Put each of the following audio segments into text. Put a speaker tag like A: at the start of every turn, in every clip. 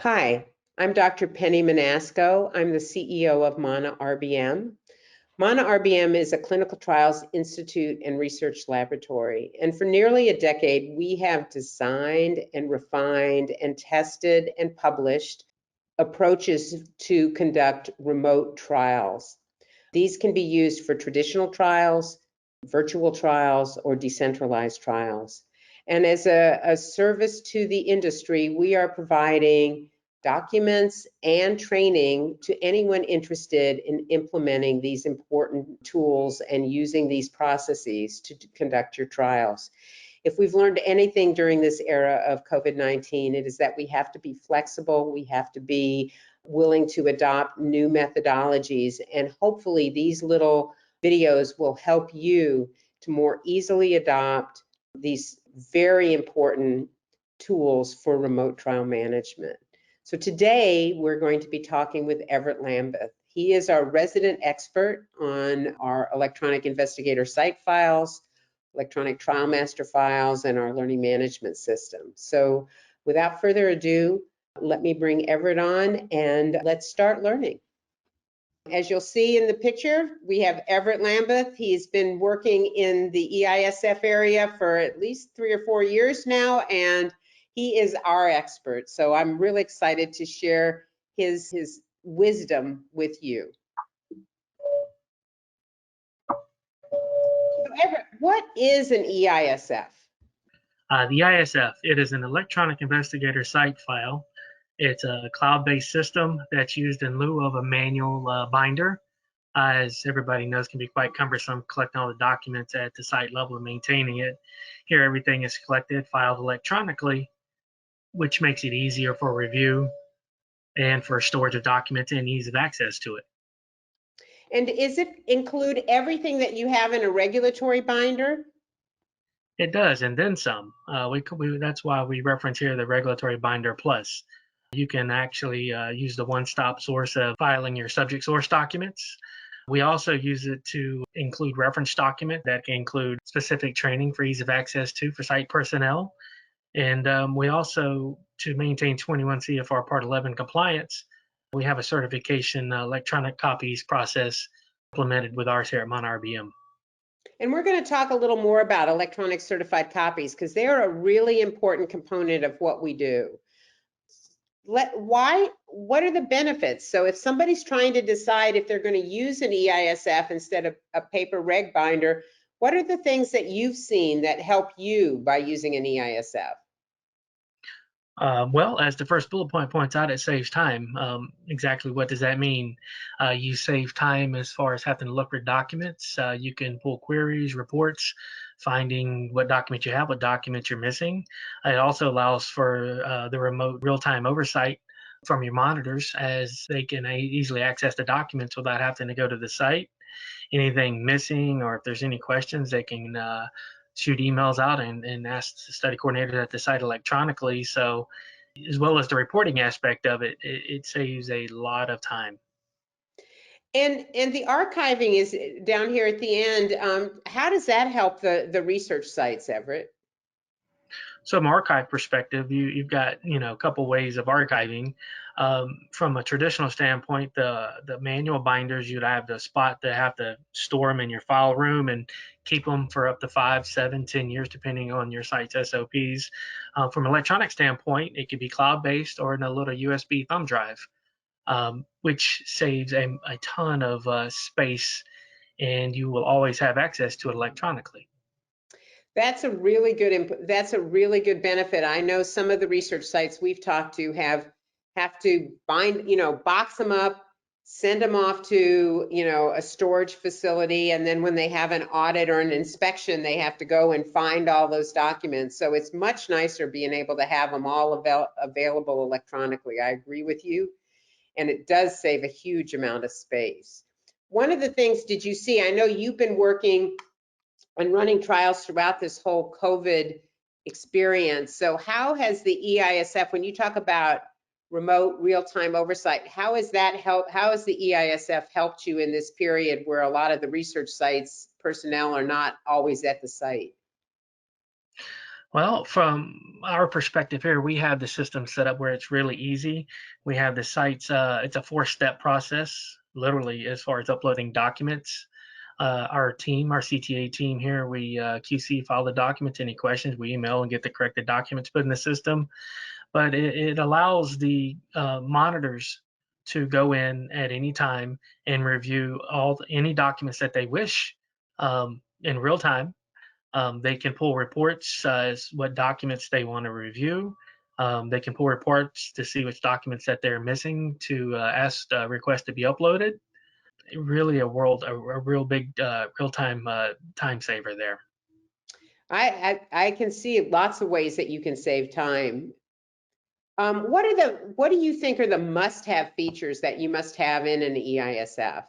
A: Hi, I'm Dr. Penny Manasco. I'm the CEO of MANA RBM. MANA RBM is a clinical trials institute and research laboratory. And for nearly a decade, we have designed and refined and tested and published approaches to conduct remote trials. These can be used for traditional trials, virtual trials, or decentralized trials. And as a service to the industry, we are providing documents and training to anyone interested in implementing these important tools and using these processes to conduct your trials. If we've learned anything during this era of COVID-19, it is that we have to be flexible, we have to be willing to adopt new methodologies, and hopefully these little videos will help you to more easily adopt these very important tools for remote trial management. So today we're going to be talking with Everett Lambeth. He is our resident expert on our electronic investigator site files, electronic trial master files, and our learning management system. So without further ado, let me bring Everett on and let's start learning. As you'll see in the picture, we have Everett Lambeth. He's been working in the eISF area for at least 3 or 4 years now, and he is our expert. So I'm really excited to share his wisdom with you. So Everett, what is an eISF?
B: The eISF, it is an electronic investigator site file. It's a cloud-based system that's used in lieu of a manual binder. As everybody knows, can be quite cumbersome collecting all the documents at the site level and maintaining it. Here, everything is collected, filed electronically, which makes it easier for review and for storage of documents and ease of access to it.
A: And does it include everything that you have in a regulatory binder?
B: It does, and then some. That's why we reference here the Regulatory Binder Plus. You can actually use the one-stop source of filing your subject source documents. We also use it to include reference document that can include specific training for ease of access to for site personnel. And we also, to maintain 21 CFR Part 11 compliance, we have a certification electronic copies process implemented with ours here at MANA RBM.
A: And we're going to talk a little more about electronic certified copies because they're a really important component of what we do. What are the benefits? So if somebody's trying to decide if they're going to use an eISF instead of a paper reg binder, what are the things that you've seen that help you by using an eISF?
B: Well, as the first bullet point points out, it saves time. Exactly what does that mean? You save time as far as having to look for documents. You can pull queries, reports, finding what document you have, what document you're missing. It also allows for the remote real-time oversight from your monitors, as they can easily access the documents without having to go to the site. Anything missing, or if there's any questions, they can shoot emails out and ask the study coordinator at the site electronically. So as well as the reporting aspect of it, it saves a lot of time.
A: And the archiving is down here at the end. How does that help the research sites, Everett?
B: So from an archive perspective, you've got a couple ways of archiving. From a traditional standpoint, the manual binders, you'd have the spot to have to store them in your file room and keep them for up to 5, 7, 10 years, depending on your site's SOPs. From an electronic standpoint, it could be cloud-based or in a little USB thumb drive, which saves a ton of space, and you will always have access to it electronically.
A: That's a really good benefit. I know some of the research sites we've talked to have to box them up, send them off to, a storage facility, and then when they have an audit or an inspection, they have to go and find all those documents. So it's much nicer being able to have them all available electronically. I agree with you, and it does save a huge amount of space. One of the things, did you see, I know you've been working and running trials throughout this whole COVID experience. So how has the eISF, when you talk about remote real-time oversight, how has the eISF helped you in this period where a lot of the research sites personnel are not always at the site?
B: Well, from our perspective here, we have the system set up where it's really easy. We have the sites, it's a 4-step process, literally, as far as uploading documents. Our team, our CTA team here, we QC file the documents. Any questions, we email and get the corrected documents put in the system. But it allows the monitors to go in at any time and review any documents that they wish in real time. They can pull reports as what documents they want to review. They can pull reports to see which documents that they're missing to ask request to be uploaded. Really a real big real-time time saver there.
A: I can see lots of ways that you can save time. What do you think are the must-have features that you must have in an eISF?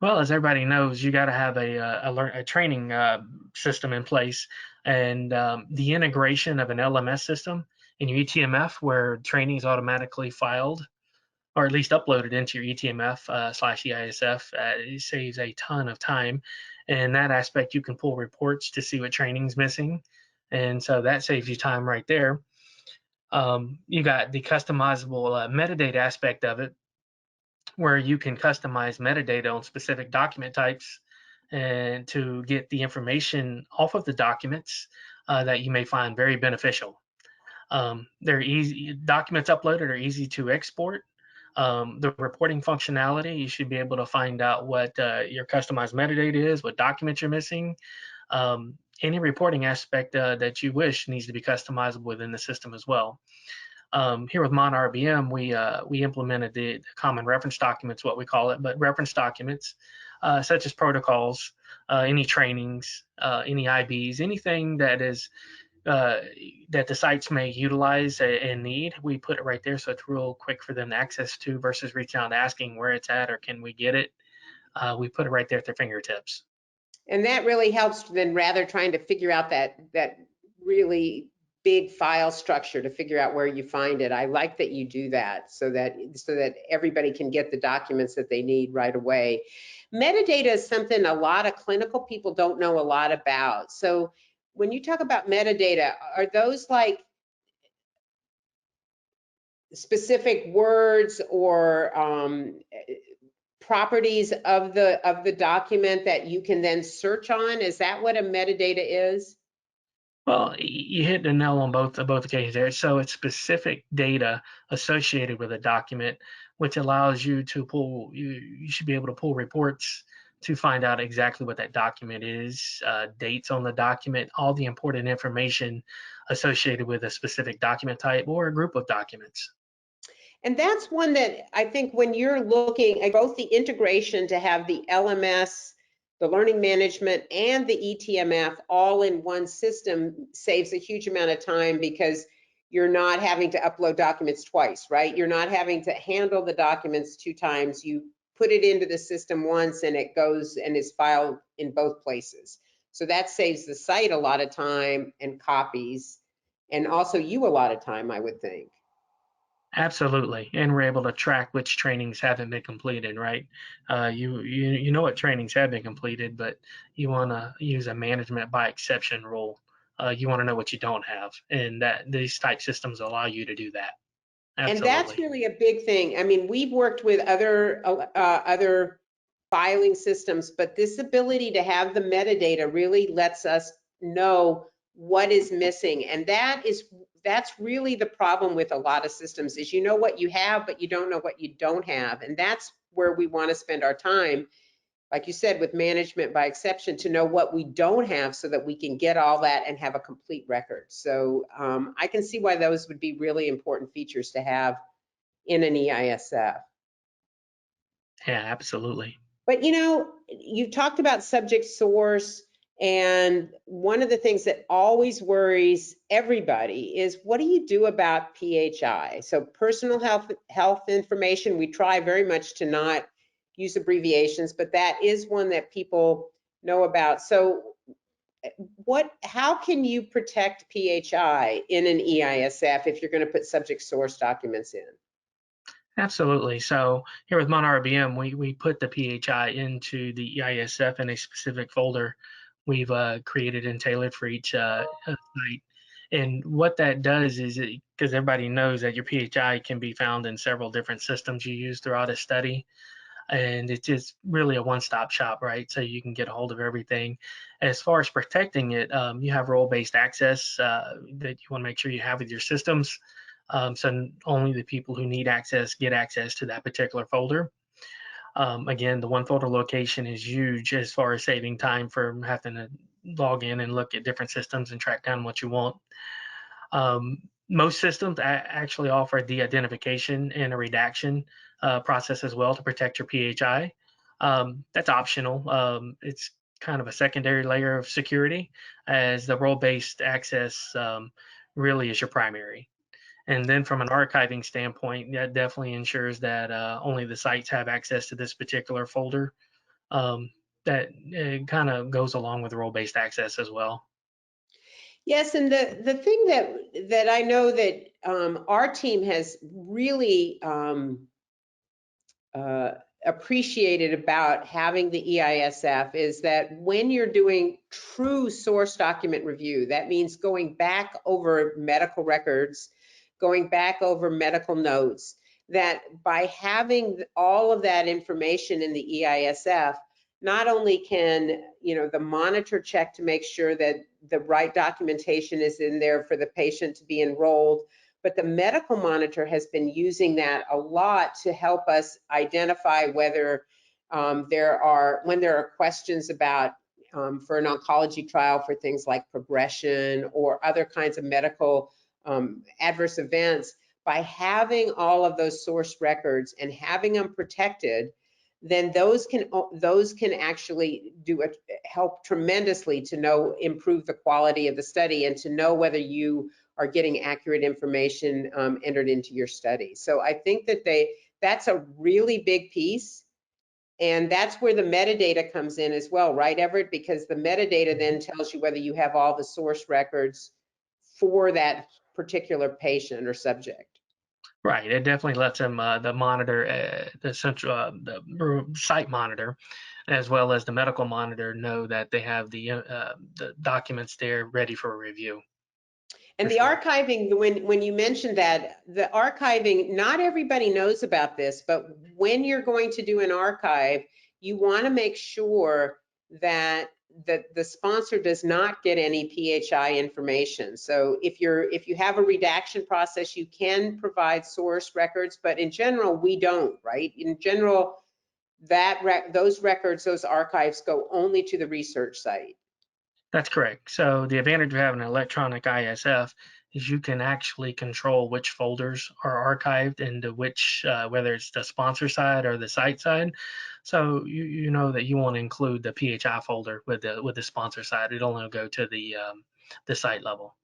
B: Well, as everybody knows, you got to have a training system in place, and the integration of an LMS system in your eTMF, where training is automatically filed or at least uploaded into your eTMF slash eISF, it saves a ton of time. In that aspect, you can pull reports to see what training's missing, and so that saves you time right there. You got the customizable metadata aspect of it, where you can customize metadata on specific document types and to get the information off of the documents that you may find very beneficial. They're easy, documents uploaded are easy to export. The reporting functionality, you should be able to find out what your customized metadata is, what documents you're missing. Any reporting aspect that you wish needs to be customizable within the system as well. Here with Mon RBM, we implemented the common reference documents, what we call it, but reference documents such as protocols, any trainings, any IBs, anything that is that the sites may utilize and need, we put it right there, so it's real quick for them to access to versus reaching out and asking where it's at or can we get it. We put it right there at their fingertips.
A: And that really helps then rather trying to figure out that really big file structure to figure out where you find it. I like that you do that so that everybody can get the documents that they need right away. Metadata is something a lot of clinical people don't know a lot about. So when you talk about metadata, are those like specific words or properties of the document that you can then search on? Is that what a metadata is?
B: Well, you hit the nail on both occasions there. So it's specific data associated with a document, which allows you to pull. You should be able to pull reports to find out exactly what that document is, dates on the document, all the important information associated with a specific document type or a group of documents.
A: And that's one that I think when you're looking at both the integration to have the LMS, the learning management, and the eTMF all in one system saves a huge amount of time because you're not having to upload documents twice, right? You're not having to handle the documents 2 times. You put it into the system once and it goes and is filed in both places. So that saves the site a lot of time and copies, and also you a lot of time, I would think.
B: Absolutely, and we're able to track which trainings haven't been completed, right? You know what trainings have been completed, but you want to use a management by exception rule. You want to know what you don't have, and that these type systems allow you to do that.
A: And that's
B: Absolutely.
A: really a big thing. I mean, we've worked with other filing systems, but this ability to have the metadata really lets us know what is missing. And that's really the problem with a lot of systems is you know what you have, but you don't know what you don't have. And that's where we want to spend our time, like you said, with management by exception, to know what we don't have so that we can get all that and have a complete record. So I can see why those would be really important features to have in an eISF.
B: Yeah, absolutely.
A: But you talked about subject source, and one of the things that always worries everybody is what do you do about PHI? So personal health information, we try very much to not use abbreviations, but that is one that people know about. So how can you protect PHI in an eISF if you're going to put subject source documents in?
B: Absolutely. So here with MonRBM, we put the PHI into the eISF in a specific folder we've created and tailored for each site. And what that does is, because everybody knows that your PHI can be found in several different systems you use throughout a study, and it's just really a one-stop shop, right? So you can get a hold of everything. As far as protecting it, you have role-based access that you want to make sure you have with your systems. So only the people who need access get access to that particular folder. Again, the one folder location is huge as far as saving time for having to log in and look at different systems and track down what you want. Most systems actually offer a de-identification and a redaction process as well to protect your PHI. That's optional. It's kind of a secondary layer of security, as the role-based access really is your primary. And then from an archiving standpoint, that definitely ensures that only the sites have access to this particular folder. That kind of goes along with role-based access as well.
A: Yes, and the thing that I know that our team has really appreciated about having the eISF is that when you're doing true source document review, that means going back over medical records, going back over medical notes, that by having all of that information in the eISF, not only can, the monitor check to make sure that the right documentation is in there for the patient to be enrolled, but the medical monitor has been using that a lot to help us identify whether when there are questions about for an oncology trial for things like progression or other kinds of medical adverse events. By having all of those source records and having them protected, then those can actually help tremendously to improve the quality of the study and to know whether you are getting accurate information entered into your study. So I think that that's a really big piece. And that's where the metadata comes in as well, right, Everett? Because the metadata then tells you whether you have all the source records for that particular patient or subject.
B: Right. It definitely lets them the monitor, the central the site monitor, as well as the medical monitor, know that they have the documents there ready for review.
A: And the
B: Sure.
A: archiving, when you mentioned that, the archiving, not everybody knows about this, but when you're going to do an archive, you want to make sure that the sponsor does not get any PHI information. So if you have a redaction process, you can provide source records, but in general, we don't, right? In general, those records, those archives go only to the research site.
B: That's correct. So the advantage of having an electronic ISF is you can actually control which folders are archived into which, whether it's the sponsor side or the site side. So you know that you want to include the PHI folder with the sponsor side. It'll only go to the site level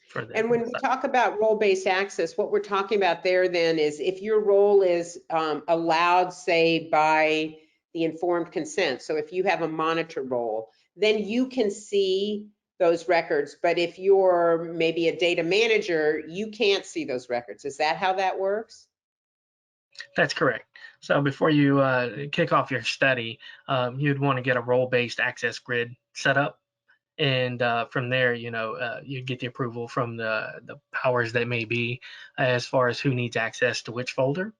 B: for the
A: And when we
B: site.
A: talk about role-based access, what we're talking about there then is if your role is allowed, say, by the informed consent. So if you have a monitor role, then you can see those records. But if you're maybe a data manager, you can't see those records. Is that how that works?
B: That's correct. So before you kick off your study, you'd want to get a role-based access grid set up. And from there, you get the approval from the powers that may be as far as who needs access to which folder.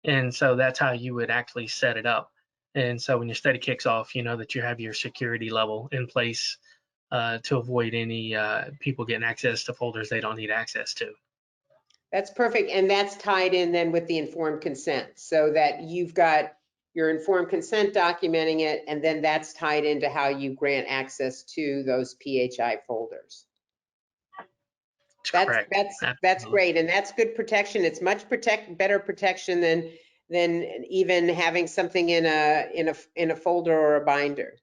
B: And so that's how you would actually set it up. And so when your study kicks off, you know that you have your security level in place to avoid any people getting access to folders they don't need access to.
A: That's perfect. And that's tied in then with the informed consent so that you've got your informed consent documenting it, and then that's tied into how you grant access to those PHI folders.
B: That's
A: That's
B: correct.
A: that's that's
B: Absolutely.
A: great, and that's good protection. It's much better protection than even having something in a folder or a binder.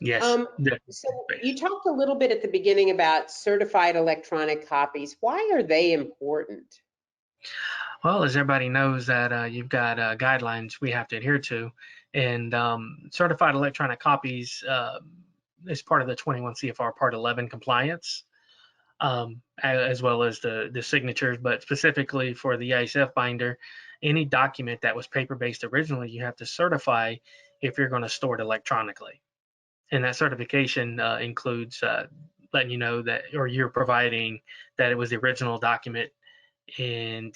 B: Yes.
A: Um, so you talked a little bit at the beginning about certified electronic copies. Why are they important?
B: Well, as everybody knows that you've got guidelines we have to adhere to, and certified electronic copies is part of the 21 CFR Part 11 compliance, as well as the signatures. But specifically for the eISF binder, any document that was paper-based originally, you have to certify if you're going to store it electronically. And that certification includes letting you know that, or you're providing that it was the original document, and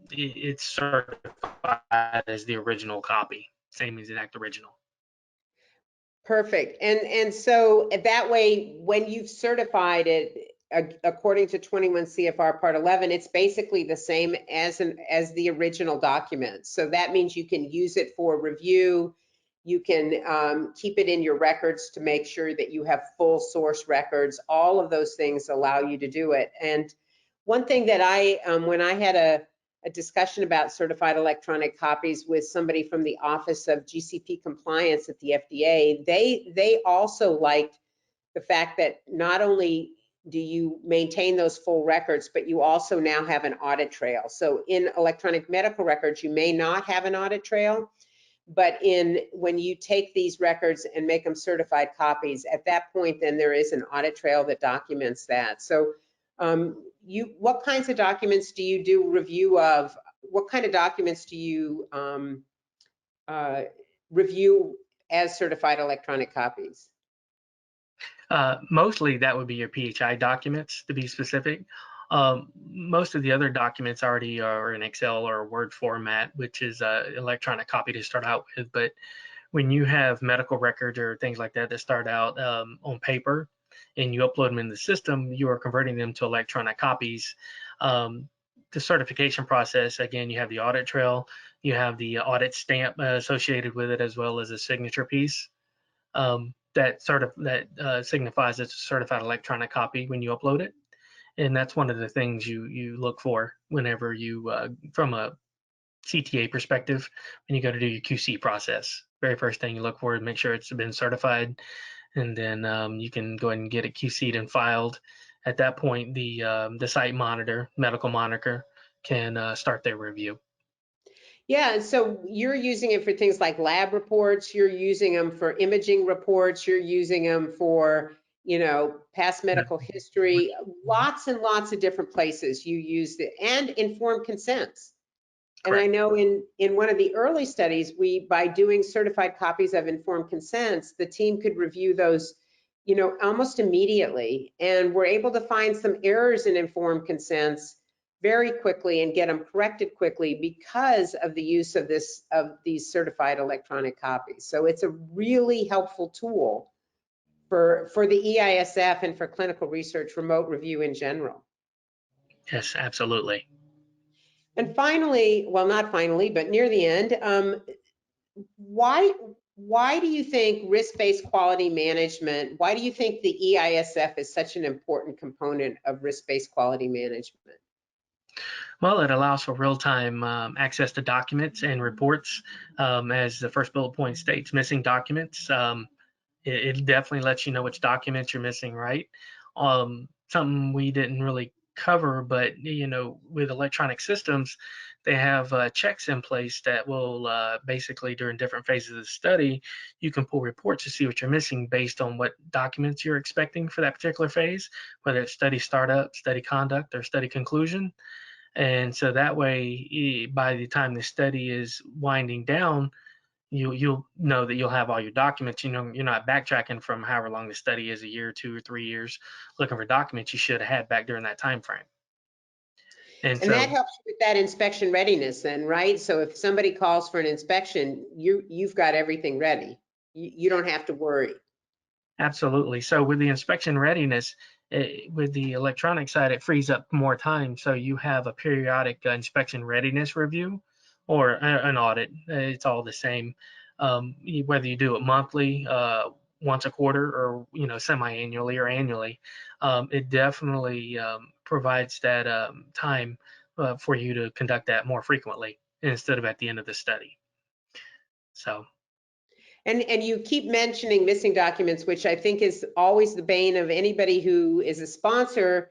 B: it's certified as the original copy, same exact original.
A: Perfect. And so that way, when you've certified it, according to 21 CFR Part 11, it's basically the same as the original document. So that means you can use it for review. You can keep it in your records to make sure that you have full source records. All of those things allow you to do it. And one thing that when I had a discussion about certified electronic copies with somebody from the Office of GCP Compliance at the FDA, they also liked the fact that not only do you maintain those full records, but you also now have an audit trail. So in electronic medical records, you may not have an audit trail, but when you take these records and make them certified copies, at that point, then there is an audit trail that documents that. So what kinds of documents do you do review of? What kind of documents do you review as certified electronic copies?
B: Mostly that would be your PHI documents, to be specific. Most of the other documents already are in Excel or Word format, which is electronic copy to start out with. But when you have medical records or things like that that start out on paper and you upload them in the system, you are converting them to electronic copies. The certification process, again, you have the audit trail, you have the audit stamp associated with it, as well as a signature piece. That signifies it's a certified electronic copy when you upload it, and that's one of the things you look for whenever you, from a CTA perspective, when you go to do your QC process. Very first thing you look for is make sure it's been certified, and then you can go ahead and get it QC'd and filed. At that point, the site monitor, medical monitor, can start their review.
A: Yeah, and so you're using it for things like lab reports, you're using them for imaging reports, you're using them for, past medical history, lots and lots of different places you use it, and informed consents. And I
B: Correct.
A: know in one of the early studies, by doing certified copies of informed consents, the team could review those, almost immediately. And we're able to find some errors in informed consents very quickly and get them corrected quickly because of the use of these certified electronic copies. So it's a really helpful tool for the eISF and for clinical research remote review in general.
B: Yes, absolutely.
A: And finally, well, not finally, but near the end, why do you think risk-based quality management, why do you think the eISF is such an important component of risk-based quality management?
B: Well, it allows for real-time access to documents and reports. As the first bullet point states, missing documents. It definitely lets you know which documents you're missing, right? Something we didn't really cover, but with electronic systems, they have checks in place that will basically, during different phases of the study, you can pull reports to see what you're missing based on what documents you're expecting for that particular phase, whether it's study startup, study conduct, or study conclusion. And so that way, by the time the study is winding down, you'll know that you'll have all your documents. You're not backtracking from however long the study is, a year, 2 or 3 years, looking for documents you should have had back during that time frame. And
A: And that
B: so,
A: helps you with that inspection readiness then, right? So if somebody calls for an inspection, you've got everything ready. You don't have to worry.
B: absolutely. So with the inspection readiness, with the electronic side, it frees up more time. So you have a periodic inspection readiness review or an audit. It's all the same. Whether you do it monthly, once a quarter, or semi-annually or annually, it definitely provides that time for you to conduct that more frequently instead of at the end of the study. So.
A: And you keep mentioning missing documents, which I think is always the bane of anybody who is a sponsor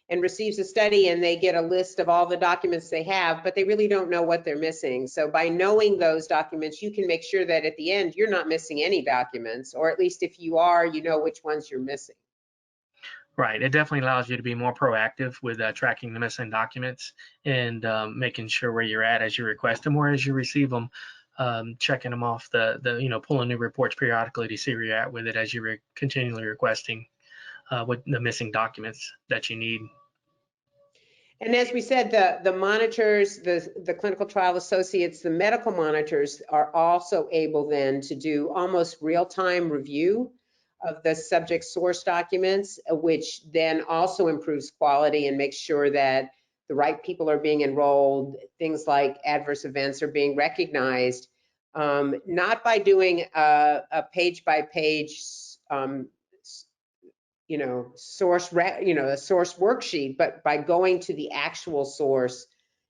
A: and receives a study and they get a list of all the documents they have, but they really don't know what they're missing. So by knowing those documents, you can make sure that at the end, you're not missing any documents, or at least if you are, you know which ones you're missing.
B: Right. It definitely allows you to be more proactive with tracking the missing documents and making sure where you're at as you request them or as you receive them. checking them off pulling new reports periodically to see where you're at with it as you're continually requesting with the missing documents that you need.
A: And as we said, the monitors, the clinical trial associates, the medical monitors are also able then to do almost real-time review of the subject source documents, which then also improves quality and makes sure that the right people are being enrolled. Things like adverse events are being recognized, not by doing a page-by-page a source worksheet, but by going to the actual source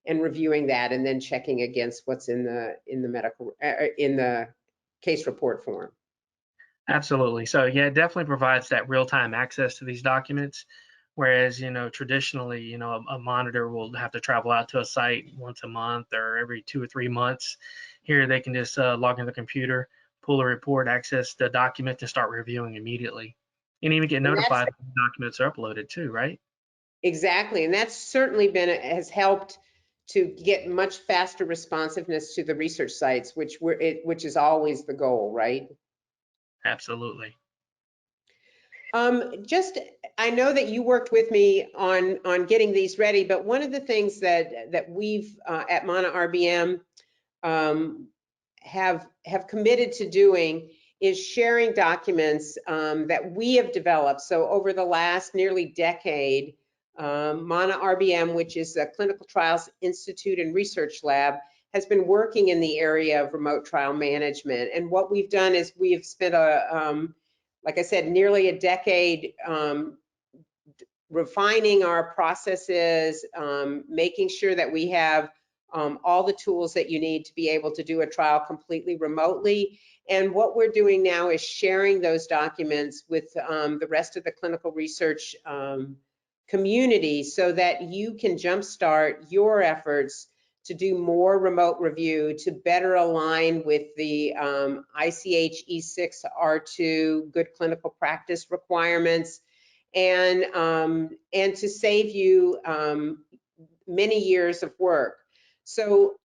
A: and reviewing that and then checking against what's in the case report form.
B: Absolutely. So yeah, it definitely provides that real-time access to these documents. Whereas, traditionally, a monitor will have to travel out to a site once a month or every 2 or 3 months. Here, they can just log in the computer, pull a report, access the document, and start reviewing immediately. And even get notified when documents are uploaded too, right?
A: Exactly. And that's certainly has helped to get much faster responsiveness to the research sites, which is always the goal, right?
B: Absolutely.
A: I know that you worked with me on getting these ready, but one of the things that we've at Mana RBM have committed to doing is sharing documents that we have developed. So over the last nearly decade, Mana RBM, which is a Clinical Trials Institute and Research Lab, has been working in the area of remote trial management. And what we've done is we have spent like I said, nearly a decade refining our processes, making sure that we have all the tools that you need to be able to do a trial completely remotely. And what we're doing now is sharing those documents with the rest of the clinical research community so that you can jumpstart your efforts to do more remote review, to better align with the ICH E6 R2 good clinical practice requirements, and to save you many years of work. So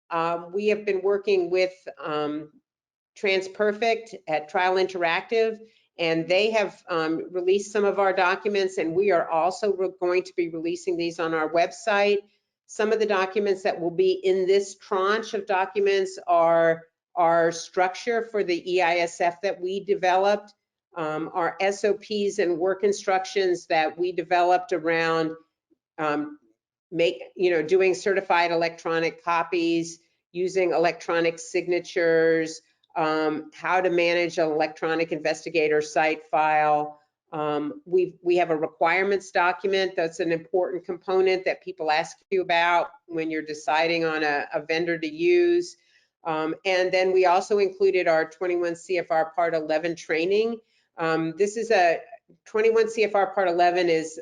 A: we have been working with TransPerfect at Trial Interactive, and they have released some of our documents, and we are also going to be releasing these on our website. Some of the documents that will be in this tranche of documents are our structure for the eISF that we developed, our SOPs and work instructions that we developed around doing certified electronic copies, using electronic signatures, how to manage an electronic investigator site file. We have a requirements document that's an important component that people ask you about when you're deciding on a vendor to use. And then we also included our 21 CFR Part 11 training. This is a 21 CFR Part 11 is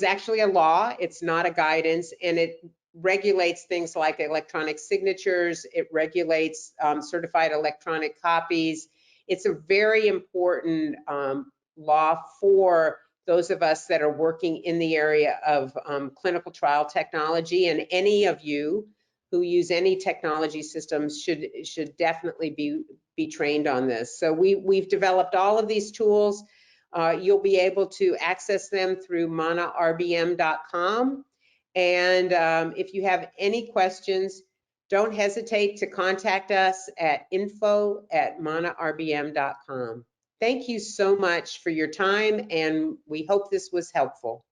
A: actually a law. It's not a guidance, and it regulates things like electronic signatures. It regulates certified electronic copies. It's a very important law for those of us that are working in the area of clinical trial technology, and any of you who use any technology systems should definitely be trained on this. So we've developed all of these tools. You'll be able to access them through manarbm.com. And if you have any questions, don't hesitate to contact us at info@manarbm.com. Thank you so much for your time, and we hope this was helpful.